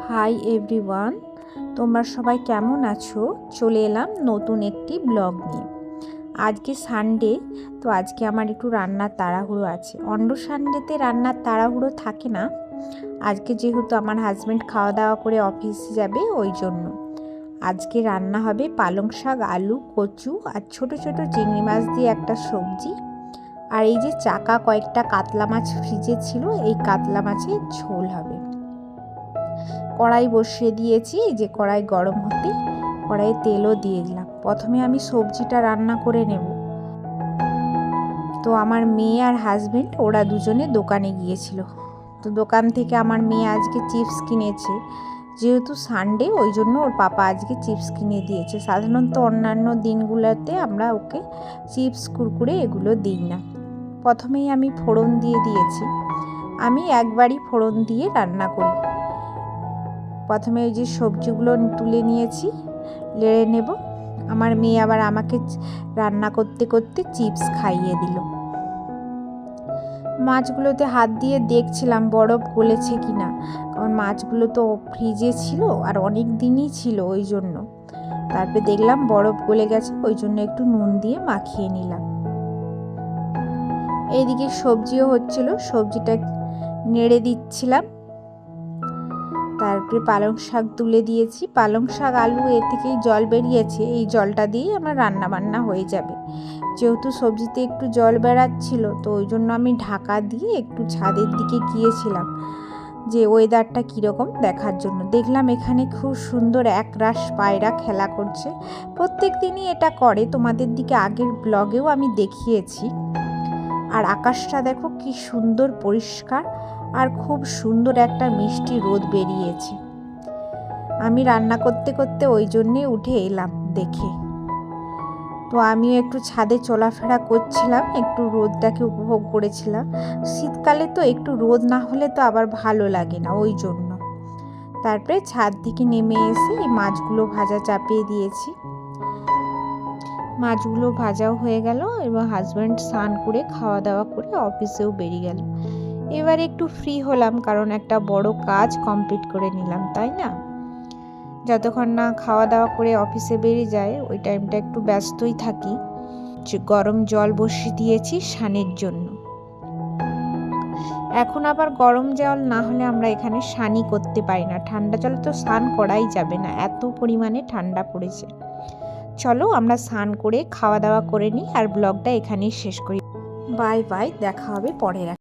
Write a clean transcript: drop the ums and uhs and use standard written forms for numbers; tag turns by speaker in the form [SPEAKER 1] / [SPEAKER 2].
[SPEAKER 1] Hi everyone, তোমরা সবাই কেমন আছো? চলে এলাম নতুন একটি ব্লগ নিয়ে। আজকে সানডে, তো আজকে আমার একটু রান্নার তাড়াহুড়ো আছে। অন্য সানডেতে রান্নার তাড়াহুড়ো থাকে না, আজকে যেহেতু আমার হাজব্যান্ড খাওয়া দাওয়া করে অফিসে যাবে ওই জন্য। আজকে রান্না হবে পালং শাক, আলু, কচু আর ছোট ছোট চিংড়ি মাছ দিয়ে একটা সবজি। আর এই যে চাকা কয়েকটা কাতলা মাছ ফ্রিজে ছিল, এই কাতলা মাছের ঝোল হবে। কড়াই বসিয়ে দিয়েছি, এই যে কড়াই গরম হতে কড়াইয়ে তেলও দিয়ে দিলাম। প্রথমে আমি সবজিটা রান্না করে নেব। তো আমার মেয়ে আর হাজব্যান্ড ওরা দুজনে দোকানে গিয়েছিল, তো দোকান থেকে আমার মেয়ে আজকে চিপস কিনেছে। যেহেতু সানডে ওই জন্য ওর পাপা আজকে চিপস কিনে দিয়েছে। সাধারণত অন্যান্য দিনগুলোতে আমরা ওকে চিপস কুরকুরে এগুলো দিই না। প্রথমেই আমি ফোড়ন দিয়ে দিয়েছি। আমি একবারই ফোড়ন দিয়ে রান্না করি। প্রথমে ওই যে সবজিগুলো তুলে নিয়েছি, লেড়ে নেব। আমার মেয়ে আবার আমাকে রান্না করতে করতে চিপস খাইয়ে দিল। মাছগুলোতে হাত দিয়ে দেখছিলাম বরফ গলেছে কিনা, কারণ মাছগুলো তো ফ্রিজে ছিল আর অনেক দিনই ছিল ওই জন্য। তারপরে দেখলাম বরফ গলে গেছে, ওই জন্য একটু নুন দিয়ে মাখিয়ে নিলাম। এইদিকে সবজিও হচ্ছিল, সবজিটা নেড়ে দিচ্ছিলাম। তারপরে পালং শাক তুলে দিয়েছি। পালং শাক, আলু এ থেকেই জল বেরিয়েছে, এই জলটা দিয়েই আমার রান্না বান্না হয়ে যাবে। যেহেতু সবজিতে একটু জল বেরাচ্ছিল, তো ওই জন্য আমি ঢাকা দিয়ে একটু ছাদের দিকে গিয়েছিলাম যে ওয়েদারটা কীরকম দেখার জন্য। দেখলাম এখানে খুব সুন্দর একরাশ পায়রা খেলা করছে। প্রত্যেক দিনই এটা করে, তোমাদের দিকে আগের ব্লগেও আমি দেখিয়েছি। আর আকাশটা দেখো কি সুন্দর পরিষ্কার, আর খুব সুন্দর একটা মিষ্টি রোদ বেরিয়েছে। আমি রান্না করতে করতে ওই জন্যে উঠে এলাম দেখে। তো আমিও একটু ছাদে চলাফেরা করছিলাম, একটু রোদটাকে উপভোগ করেছিলাম। শীতকালে তো একটু রোদ না হলে তো আবার ভালো লাগে না, ওই জন্য। তারপরে ছাদ থেকে নেমে এসে এই মাছগুলো ভাজা চাপিয়ে দিয়েছি। মাছগুলো ভাজাও হয়ে গেল এবং হাজব্যান্ড স্নান করে খাওয়া দাওয়া করে অফিসেও বেরিয়ে গেল। এবার একটু ফ্রি হলাম, কারণ একটা বড় কাজ কমপ্লিট করে নিলাম, তাই না? যতক্ষণ না খাওয়া দাওয়া করে অফিসে বেরিয়ে যায় ওই টাইমটা একটু ব্যস্তই থাকি। গরম জল বসিয়ে দিয়েছি স্নানের জন্য। এখন আবার গরম জল না হলে আমরা এখানে স্নানই করতে পারি না। ঠান্ডা জলে তো স্নান করাই যাবে না, এত পরিমাণে ঠান্ডা পড়েছে। চলো আমরা স্নান করে খাওয়া দাওয়া করে নিই আর ব্লগটা এখানেই শেষ করি। বাই বাই, দেখা হবে পরের